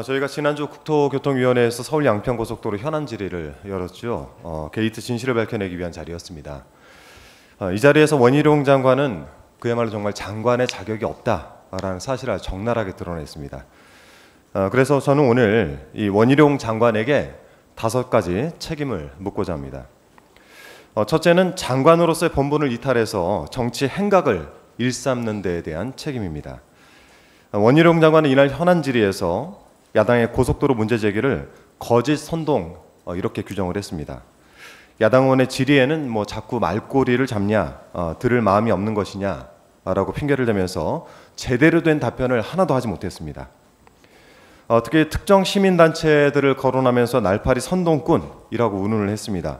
저희가 지난주 국토교통위원회에서 서울 양평고속도로 현안 질의를 열었죠. 게이트 진실을 밝혀내기 위한 자리였습니다. 이 자리에서 원희룡 장관은 그야말로 정말 장관의 자격이 없다라는 사실을 적나라하게 드러냈습니다. 그래서 저는 오늘 이 원희룡 장관에게 5가지 책임을 묻고자 합니다. 첫째는 장관으로서의 본분을 이탈해서 정치 행각을 일삼는 데에 대한 책임입니다. 원희룡 장관은 이날 현안 질의에서 야당의 고속도로 문제 제기를 거짓 선동 이렇게 규정을 했습니다. 야당 의원의 질의에는 자꾸 말꼬리를 잡냐, 들을 마음이 없는 것이냐라고 핑계를 대면서 제대로 된 답변을 하나도 하지 못했습니다. 특히 특정 시민단체들을 거론하면서 날파리 선동꾼이라고 운운을 했습니다.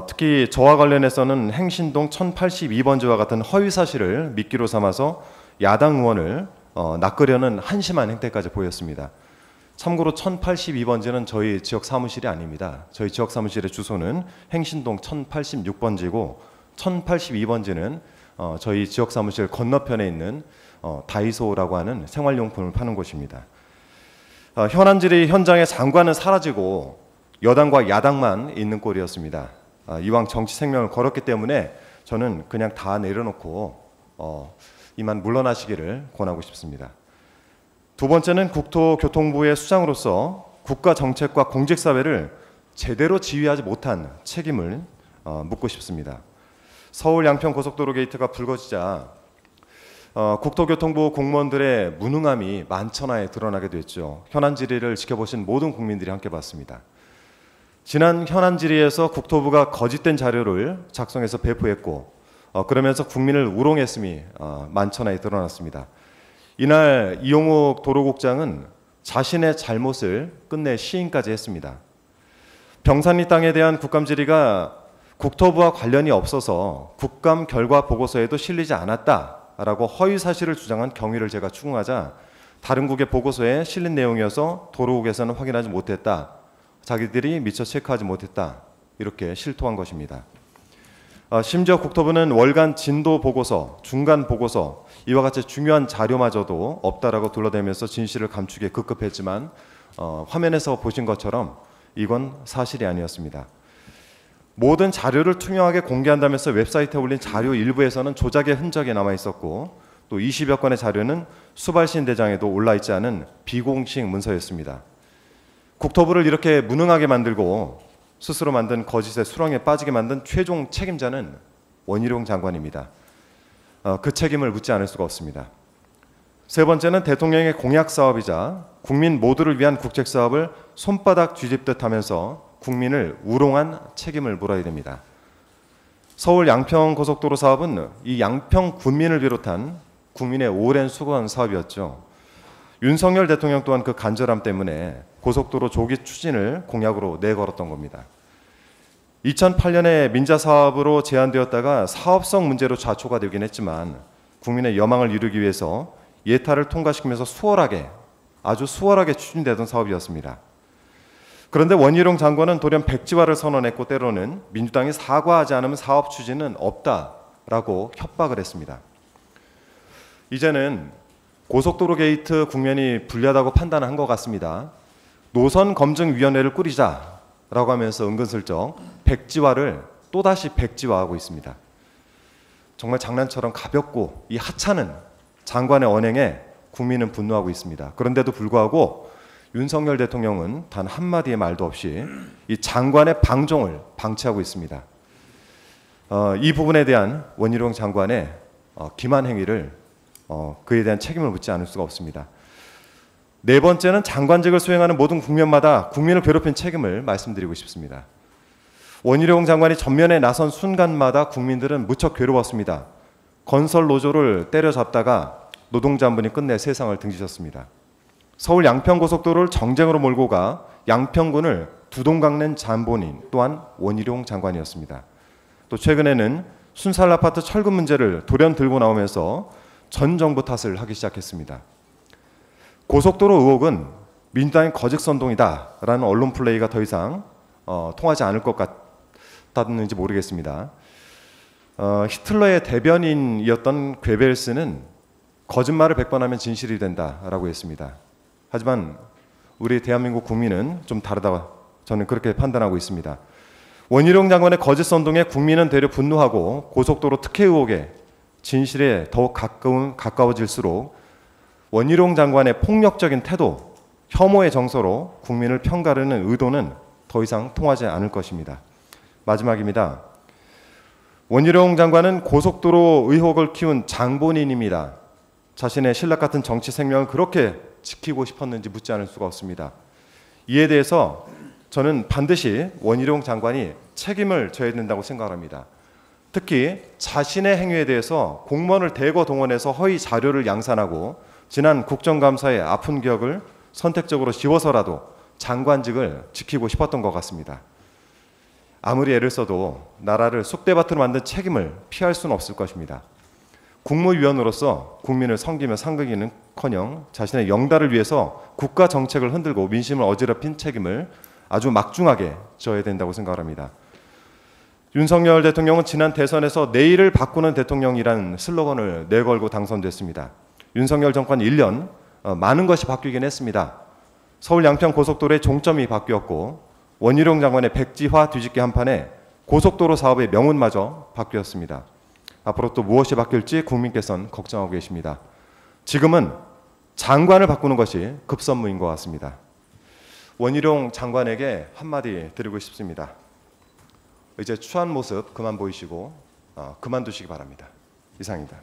특히 저와 관련해서는 행신동 1082번지와 같은 허위 사실을 미끼로 삼아서 야당 의원을 낚으려는 한심한 행태까지 보였습니다. 참고로 1082번지는 저희 지역 사무실이 아닙니다. 저희 지역 사무실의 주소는 행신동 1086번지고 1082번지는 저희 지역 사무실 건너편에 있는 다이소라고 하는 생활용품을 파는 곳입니다. 현안 질의 현장에 장관은 사라지고 여당과 야당만 있는 꼴이었습니다. 이왕 정치 생명을 걸었기 때문에 저는 그냥 다 내려놓고 이만 물러나시기를 권하고 싶습니다. 두 번째는 국토교통부의 수장으로서 국가 정책과 공직사회를 제대로 지휘하지 못한 책임을 묻고 싶습니다. 서울 양평 고속도로 게이트가 불거지자 국토교통부 공무원들의 무능함이 만천하에 드러나게 됐죠. 현안 질의를 지켜보신 모든 국민들이 함께 봤습니다. 지난 현안 질의에서 국토부가 거짓된 자료를 작성해서 배포했고 그러면서 국민을 우롱했음이 만천하에 드러났습니다. 이날 이용욱 도로국장은 자신의 잘못을 끝내 시인까지 했습니다. 병산리 땅에 대한 국감 질의가 국토부와 관련이 없어서 국감 결과 보고서에도 실리지 않았다라고 허위 사실을 주장한 경위를 제가 추궁하자 다른 국의 보고서에 실린 내용이어서 도로국에서는 확인하지 못했다. 자기들이 미처 체크하지 못했다. 이렇게 실토한 것입니다. 심지어 국토부는 월간 진도 보고서, 중간 보고서 이와 같이 중요한 자료마저도 없다라고 둘러대면서 진실을 감추기에 급급했지만 화면에서 보신 것처럼 이건 사실이 아니었습니다. 모든 자료를 투명하게 공개한다면서 웹사이트에 올린 자료 일부에서는 조작의 흔적이 남아 있었고 또 20여 건의 자료는 수발신 대장에도 올라 있지 않은 비공식 문서였습니다. 국토부를 이렇게 무능하게 만들고 스스로 만든 거짓의 수렁에 빠지게 만든 최종 책임자는 원희룡 장관입니다. 그 책임을 묻지 않을 수가 없습니다. 세 번째는 대통령의 공약 사업이자 국민 모두를 위한 국책 사업을 손바닥 뒤집듯 하면서 국민을 우롱한 책임을 물어야 됩니다. 서울 양평 고속도로 사업은 이 양평 군민을 비롯한 국민의 오랜 수고한 사업이었죠. 윤석열 대통령 또한 그 간절함 때문에 고속도로 조기 추진을 공약으로 내걸었던 겁니다. 2008년에 민자 사업으로 제안되었다가 사업성 문제로 좌초가 되긴 했지만 국민의 여망을 이루기 위해서 예타를 통과시키면서 아주 수월하게 추진되던 사업이었습니다. 그런데 원희룡 장관은 돌연 백지화를 선언했고 때로는 민주당이 사과하지 않으면 사업 추진은 없다라고 협박을 했습니다. 이제는 고속도로 게이트 국면이 불리하다고 판단한 것 같습니다. 노선검증위원회를 꾸리자라고 하면서 은근슬쩍 백지화를 또다시 백지화하고 있습니다. 정말 장난처럼 가볍고 이 하찮은 장관의 언행에 국민은 분노하고 있습니다. 그런데도 불구하고 윤석열 대통령은 단 한마디의 말도 없이 이 장관의 방종을 방치하고 있습니다. 이 부분에 대한 원희룡 장관의 기만 행위를 그에 대한 책임을 묻지 않을 수가 없습니다. 네 번째는 장관직을 수행하는 모든 국면마다 국민을 괴롭힌 책임을 말씀드리고 싶습니다. 원희룡 장관이 전면에 나선 순간마다 국민들은 무척 괴로웠습니다. 건설 노조를 때려잡다가 노동자 한 분이 끝내 세상을 등지셨습니다. 서울 양평고속도로를 정쟁으로 몰고 가 양평군을 두동강 낸 잠본인 또한 원희룡 장관이었습니다. 또 최근에는 순살 아파트 철근 문제를 돌연 들고 나오면서 전 정부 탓을 하기 시작했습니다. 고속도로 의혹은 민주당의 거짓 선동이다라는 언론 플레이가 더 이상 통하지 않을 것 같았는지 모르겠습니다. 히틀러의 대변인이었던 괴벨스는 거짓말을 100번 하면 진실이 된다라고 했습니다. 하지만 우리 대한민국 국민은 좀 다르다, 저는 그렇게 판단하고 있습니다. 원희룡 장관의 거짓 선동에 국민은 되려 분노하고 고속도로 특혜 의혹에 진실에 더욱 가까워질수록 원희룡 장관의 폭력적인 태도, 혐오의 정서로 국민을 편가르는 의도는 더 이상 통하지 않을 것입니다. 마지막입니다. 원희룡 장관은 고속도로 의혹을 키운 장본인입니다. 자신의 신락 같은 정치 생명을 그렇게 지키고 싶었는지 묻지 않을 수가 없습니다. 이에 대해서 저는 반드시 원희룡 장관이 책임을 져야 된다고 생각합니다. 특히 자신의 행위에 대해서 공무원을 대거 동원해서 허위 자료를 양산하고 지난 국정감사의 아픈 기억을 선택적으로 지워서라도 장관직을 지키고 싶었던 것 같습니다. 아무리 애를 써도 나라를 쑥대밭으로 만든 책임을 피할 수는 없을 것입니다. 국무위원으로서 국민을 섬기며 상극이는커녕 자신의 영달을 위해서 국가 정책을 흔들고 민심을 어지럽힌 책임을 아주 막중하게 져야 된다고 생각합니다. 윤석열 대통령은 지난 대선에서 내일을 바꾸는 대통령이라는 슬로건을 내걸고 당선됐습니다. 윤석열 정권 1년 많은 것이 바뀌긴 했습니다. 서울 양평 고속도로의 종점이 바뀌었고 원희룡 장관의 백지화 뒤집기 한판에 고속도로 사업의 명운마저 바뀌었습니다. 앞으로 또 무엇이 바뀔지 국민께서는 걱정하고 계십니다. 지금은 장관을 바꾸는 것이 급선무인 것 같습니다. 원희룡 장관에게 한마디 드리고 싶습니다. 이제 추한 모습 그만 보이시고 그만두시기 바랍니다. 이상입니다.